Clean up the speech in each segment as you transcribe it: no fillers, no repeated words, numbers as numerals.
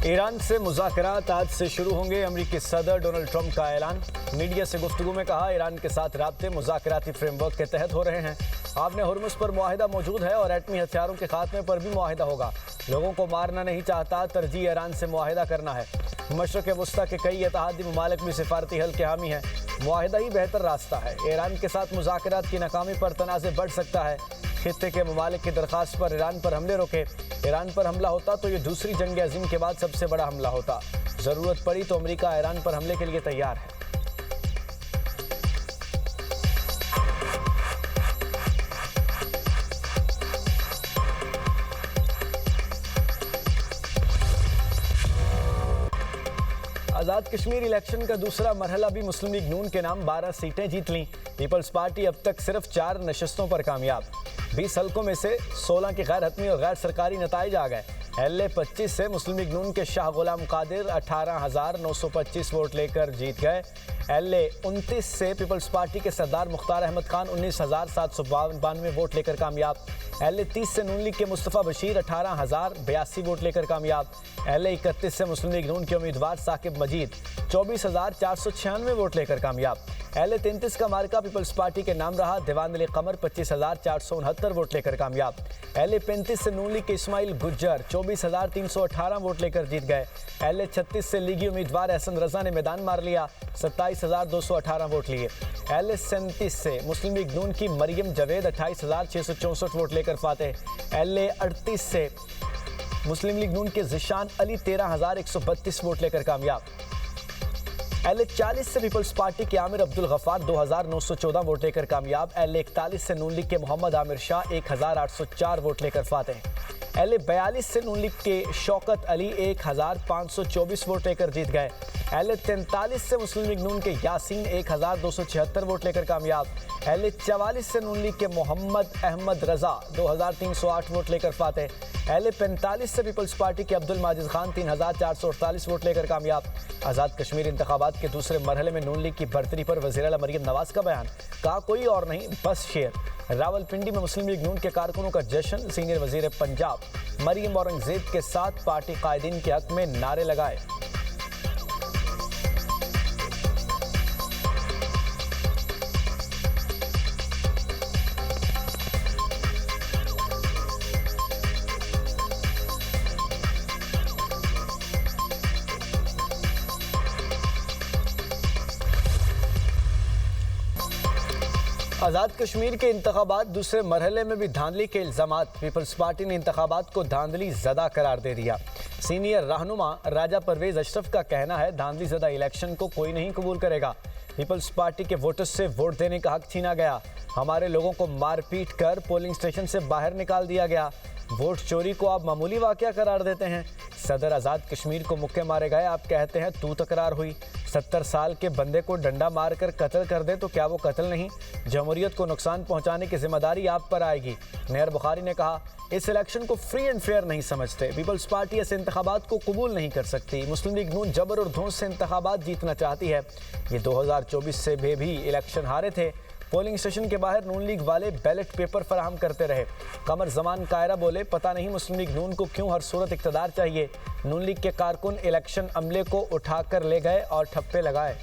Iran से मुज़ाकरात आज से शुरू होंगे। अमेरिकी सदर डोनाल्ड ट्रंप का ऐलान। मीडिया से गुफ्तगू में कहा, ईरान के साथ राब्ते मुज़ाकराती फ्रेमवर्क के तहत हो रहे हैं। आपने हुर्मुज़ पर मुआहिदा मौजूद है और एटमी हथियारों के खात्मे पर भी मुआहिदा होगा। लोगों को मारना नहीं चाहता, तरजीह ईरान से मुआहिदा करना है। मशरक़ वस्ता के कई इत्तेहादी ममालिक भी सिफारती हल के हामी हैं। मुआहिदा ही बेहतर रास्ता है। ईरान के साथ मुज़ाकरात की नाकामी पर तनाज़े बढ़ सकता है। खित्ते के ममालिक की दरख्वास्त पर ईरान पर हमले रोके। ईरान पर हमला होता तो ये दूसरी जंग अज़ीम के बाद सबसे बड़ा हमला होता। ज़रूरत पड़ी तो अमेरिका ईरान पर हमले के लिए तैयार है। आज़ाद कश्मीर इलेक्शन का दूसरा मरहला भी मुस्लिम लीग नून के नाम 12 सीटें जीत लीं। पीपल्स पार्टी अब तक सिर्फ 4 नशस्तों पर कामयाब। 20 हलकों में से 16 के गैर हतमी और गैर सरकारी नताइज आ गए। LA 25 से मुस्लिम लीग नून के शाह गुलाम कादिर 18,925 वोट लेकर जीत गए। LA 29 से पीपल्स पार्टी के सरदार मुख्तार अहमद खान 19,792 वोट लेकर कामयाब। LA 30 से नून लीग के मुस्तफ़ा बशीर 18,082 वोट लेकर कामयाब। LA 31 से मुस्लिम लीग नून के उम्मीदवार साकिब मजीद 24,496 वोट लेकर कामयाब। LA 33 का मार्का पीपल्स पार्टी के नाम रहा। दीवान अली कमर 25,469 वोट लेकर कामयाब। LA 35 से नून लीग के इस्माइल गुज्जर 24,318 वोट लेकर जीत गए। LA 36 से लीगी उम्मीदवार एहसन रजा ने मैदान मार लिया, 27,218 वोट लिए। LA 37 से मुस्लिम लीग नून की मरियम जावेद 28,664 वोट लेकर फातेह। LA 38 से मुस्लिम लीग नून के ज़िशान अली 13,132 वोट लेकर कामयाब। LA 40 से पीपल्स पार्टी के आमिर अब्दुल गफ्फार 2,914 वोट लेकर कामयाब। LA 41 से नून लीग के मोहम्मद आमिर शाह 1,804 वोट लेकर फातेह। LA 42 से नून लीग के शौकत अली 1,524 वोट लेकर जीत गए। LA 43 से मुस्लिम लीग नून के यासीन 1,276 वोट लेकर कामयाब। LA 44 से नून लीग के मोहम्मद अहमद रजा 2,308 वोट लेकर फातेह। LA 45 से पीपल्स पार्टी के अब्दुल माजिद खान 3,448 वोट लेकर कामयाब। आज़ाद कश्मीर इंतखाबात के दूसरे मरहले में नून लीग की बर्तरी पर वज़ीर आला मरियम नवाज का बयान। कहा, कोई और नहीं बस शेर। रावलपिंडी में मुस्लिम लीग नून के कारकुनों का जश्न। सीनियर वज़ीर पंजाब मरियम औरंगज़ेब के साथ पार्टी कायदीन के हक में नारे लगाए। आज़ाद कश्मीर के इंतखाबात दूसरे मरहले में भी धांधली के इल्ज़ामात। पीपल्स पार्टी ने इंतखाबात को धांधली ज़दा करार दे दिया। सीनियर रहनुमा राजा परवेज़ अशरफ का कहना है, धांधली ज़दा इलेक्शन को कोई नहीं कबूल करेगा। पीपल्स पार्टी के वोटर्स से वोट देने का हक छीना गया। हमारे लोगों को मारपीट कर पोलिंग स्टेशन से बाहर निकाल दिया गया। वोट चोरी को आप मामूली वाक़या करार देते हैं। सदर आज़ाद कश्मीर को मुक्के मारे गए, आप कहते हैं तू तकरार हुई। 70 साल के बंदे को डंडा मारकर कत्ल कर दे तो क्या वो कत्ल नहीं? जमहूरियत को नुकसान पहुंचाने की जिम्मेदारी आप पर आएगी। नयर बुखारी ने कहा, इस इलेक्शन को फ्री एंड फेयर नहीं समझते। पीपल्स पार्टी ऐसे इंतखाबात को कबूल नहीं कर सकती। मुस्लिम लीग नून जबर और धौंस से इंतखाबात जीतना चाहती है। ये 2024 से भी इलेक्शन हारे थे। पोलिंग स्टेशन के बाहर नून लीग वाले बैलेट पेपर फराहम करते रहे। कमर जमान कायरा बोले, पता नहीं मुस्लिम लीग नून को क्यों हर सूरत इक़्तिदार चाहिए। नून लीग के कारकुन इलेक्शन अमले को उठाकर ले गए और ठप्पे लगाए।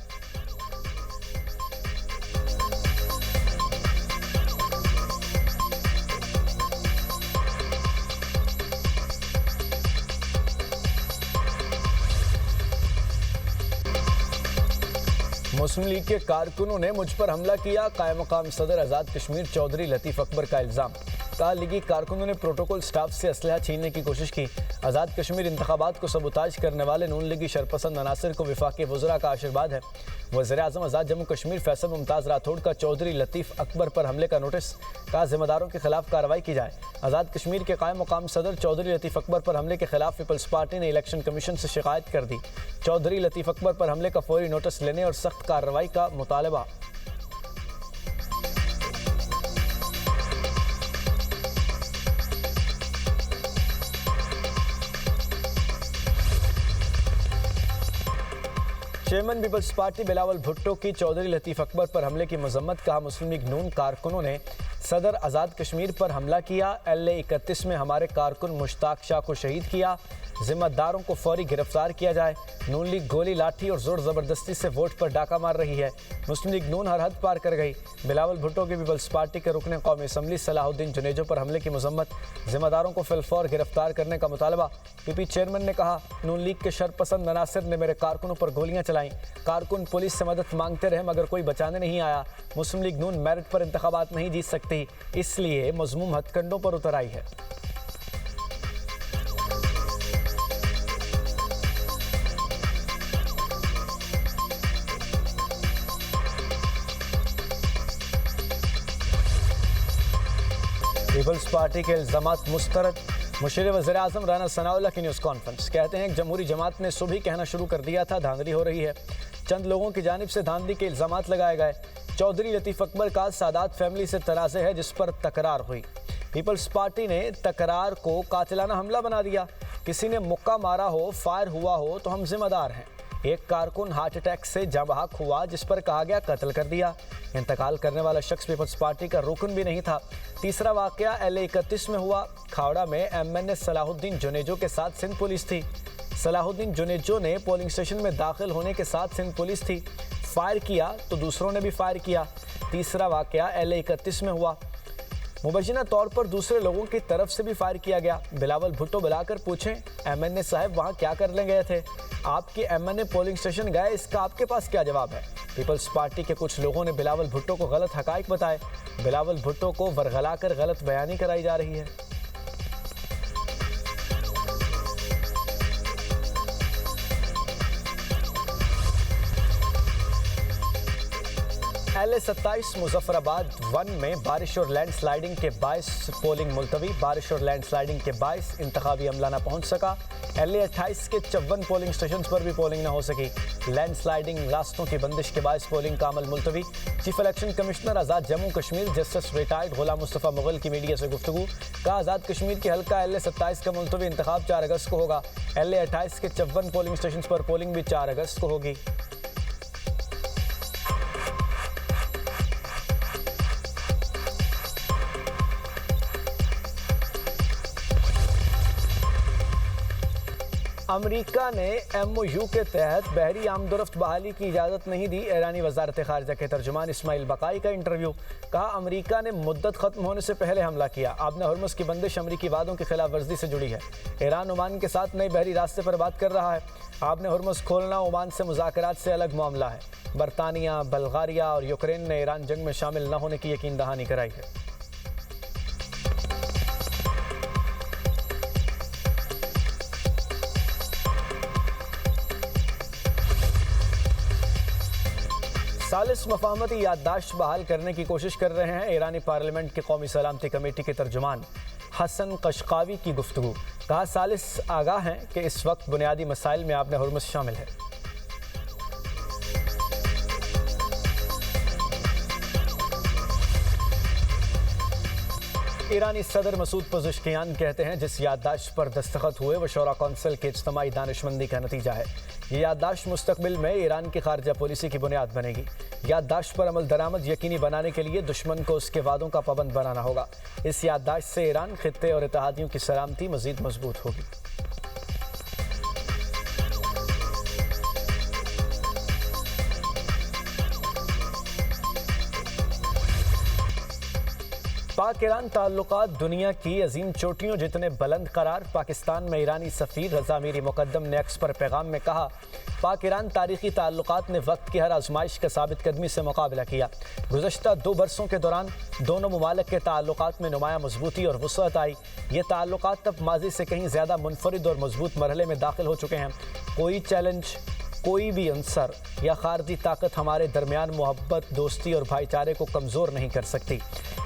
मुस्लिम लीग के कारकुनों ने मुझ पर हमला किया। कायम मकाम सदर आज़ाद कश्मीर चौधरी लतीफ़ अकबर का इल्ज़ाम। कहा, लीगी कारकुनों ने प्रोटोकॉल स्टाफ से असलहा छीनने की कोशिश की। आज़ाद कश्मीर इंतखाबात को सबूताज करने वाले नून लीगी शरपसंद अनासिर को विफाकी वज़रा का आशीर्वाद है। वज़ीर-ए-आज़म आज़ाद जम्मू कश्मीर फैसल मुमताज़ राठौड़ का चौधरी लतीफ़ अकबर पर हमले का नोटिस। कहा, जिम्मेदारों के खिलाफ कार्रवाई की जाए। आज़ाद कश्मीर के कायम मकाम सदर चौधरी लतीफ़ अकबर पर हमले के खिलाफ पीपल्स पार्टी ने इलेक्शन कमीशन से शिकायत कर दी। चौधरी लतीफ़ अकबर पर हमले का फौरी नोटिस लेने और सख्त कार्रवाई का मुतालबा। Chairman Peoples Party Bilawal Bhutto की चौधरी लतीफ़ अकबर पर हमले की मजम्मत। कहा, मुस्लिम लीग नून कारकुनों ने सदर आज़ाद कश्मीर पर हमला किया, LA-31 में हमारे कारकुन मुश्ताक शाह को शहीद किया, जिम्मेदारों को फौरी गिरफ्तार किया जाए। नून लीग गोली लाठी और जोर ज़बरदस्ती से वोट पर डाका मार रही है। मुस्लिम लीग नून हर हद पार कर गई। बिलावल भुट्टो की पीपल्स पार्टी के रुकने कौमी असम्बली सलाहुद्दीन जुनेजो पर हमले की मजम्मत, जिम्मेदारों को फिलफौर गिरफ्तार करने का मुतालबा। PP चेयरमैन ने कहा, नून लीग के शरपसंद अनासिर ने मेरे कारकुनों पर गोलियां चलाईं। कारकुन पुलिस से मदद मांगते रहे मगर कोई बचाने नहीं आया। मुस्लिम लीग नून मेरिट पर इंतखाबात नहीं जीत सकती, इसलिए मजमूम हथकंडों पर उतर आई है। पीपल्स पार्टी के इल्जामात मुस्तरद। मुशीर वज़ीर आज़म राना सनाउल्लाह की न्यूज़ कॉन्फ्रेंस। कहते हैं कि जमहूरी जमात ने सुबह कहना शुरू कर दिया था धांधली हो रही है। चंद लोगों की जानिब से धांधली के इल्जामात लगाए गए। चौधरी लतीफ़ अकबर का सादात फैमिली से तराज़े है जिस पर तकरार हुई। पीपल्स पार्टी ने तकरार को कातिलाना हमला बना दिया। किसी ने मुक्का मारा हो, फायर हुआ हो तो हम जिम्मेदार हैं। एक कारकुन हार्ट अटैक से जाँ बहक हुआ जिस पर कहा गया कत्ल कर दिया। इंतकाल करने वाला शख्स पीपल्स पार्टी का रुकन भी नहीं था। तीसरा वाकया LA-31 में हुआ। खावड़ा में MNA सलाहुद्दीन जुनेजो के साथ सिंध पुलिस थी। सलाहुद्दीन जुनेजो ने पोलिंग स्टेशन में दाखिल होने के साथ सिंध पुलिस थी। फायर किया तो दूसरों ने भी फायर किया। तीसरा वाकया LA-31 में हुआ। मुबैना तौर पर दूसरे लोगों की तरफ से भी फायर किया गया। बिलावल भुट्टो बुलाकर पूछें, MNA साहब वहाँ क्या करने गए थे? आपके MNA पोलिंग स्टेशन गए, इसका आपके पास क्या जवाब है? पीपल्स पार्टी के कुछ लोगों ने बिलावल भुट्टो को गलत हकाइक बताए। बिलावल भुट्टो को वरगलाकर गलत बयानी कराई जा रही है। LA-27 मुजफ्फराबाद 1 में बारिश और लैंडस्लाइडिंग के बायस पोलिंग मुलतवी। बारिश और लैंडस्लाइडिंग के बायस इंतखाबी अमला न पहुंच सका। LA-28 के 54 पोलिंग स्टेशन पर भी पोलिंग न हो सकी। लैंडस्लाइडिंग, रास्तों की बंदिश के बायस पोलिंग का अमल मुलतवी। चीफ इलेक्शन कमिश्नर आज़ाद जम्मू कश्मीर जस्टिस रिटायर्ड गुलाम मुस्तफ़ा मुगल की मीडिया से गुफ्तगू। कहा, आज़ाद कश्मीर के हल्का LA-27 का मुलतवी इंतखाब 4 अगस्त को होगा। LA-28 के 54 पोलिंग स्टेशन पर पोलिंग भी 4 अगस्त को होगी। अमेरिका ने MOU के तहत बहरी आमदोरफ्त बहाली की इजाज़त नहीं दी। ईरानी वज़ारत ख़ारिजा के तर्जुमान इस्माइल बकाई का इंटरव्यू। कहा, अमेरिका ने मुद्दत ख़त्म होने से पहले हमला किया। आबना हुर्मुज़ की बंदिश अमेरिकी वादों की खिलाफ वर्जी से जुड़ी है। ईरान ओमान के साथ नए बहरी रास्ते पर बात कर रहा है। आबना हुर्मुज़ खोलना ओमान से मुज़ाकरात से अलग मामला है। बरतानिया, बल्गारिया और यूक्रेन ने ईरान जंग में शामिल न होने की यकीन दहानी कराई है। सालिस मफाहमती याददाश्त बहाल करने की कोशिश कर रहे हैं ईरानी पार्लियामेंट की कौमी सलामती कमेटी के तर्जुमान हसन कशकावी की गुफ्तगू। कहा, सालिस आगाह हैं कि इस वक्त बुनियादी मसाइल में आबना हुर्मुज़ शामिल है। ईरानी सदर मसूद पज़ेश्कियान कहते हैं, जिस याददाश्त पर दस्तखत हुए वो शोरा कौंसिल की इज्तिमाई दानिशमंदी का नतीजा है। ये याददाश्त मुस्तकबिल में ईरान की खारजा पॉलिसी की बुनियाद बनेगी। याददाश्त पर अमल दरामद यकीनी बनाने के लिए दुश्मन को उसके वादों का पाबंद बनाना होगा। इस याददाश्त से ईरान, खित्ते और इत्तेहादियों की सलामती मज़ीद मजबूत होगी। पाक ईरान ताल्लुकात दुनिया की अजीम चोटियों जितने बुलंद करार। पाकिस्तान में ईरानी सफ़ीर रज़ा मीरी मुक़द्दम ने अक्स पर पैगाम में कहा, पाक ईरान तारीख़ी ताल्लुकात ने वक्त की हर आजमाइश का साबित कदमी से मुकाबला किया। गुज़श्ता 2 बरसों के दौरान दोनों ममालिक के ताल्लुकात में नुमाया मजबूती और वुसअत आई। ये ताल्लुकात अब माजी से कहीं ज़्यादा मुनफरिद और मजबूत मरहले में दाखिल हो चुके हैं। कोई चैलेंज, कोई भी अंसर या खारजी ताकत हमारे दरमियान मोहब्बत, दोस्ती और भाईचारे को कमज़ोर नहीं कर सकती।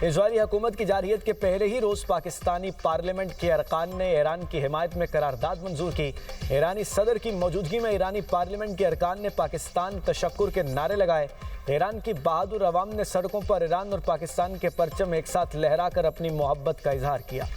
इजरायली हुकूमत की जारहियत के पहले ही रोज़ पाकिस्तानी पार्लियामेंट के अरकान ने ईरान की हिमायत में करारदाद मंजूर की। ईरानी सदर की मौजूदगी में ईरानी पार्लियामेंट के अरकान ने पाकिस्तान तशक्कुर के नारे लगाए। ईरान की बहादुर अवाम ने सड़कों पर ईरान और पाकिस्तान के परचम एक साथ लहरा कर अपनी मोहब्बत का इजहार किया।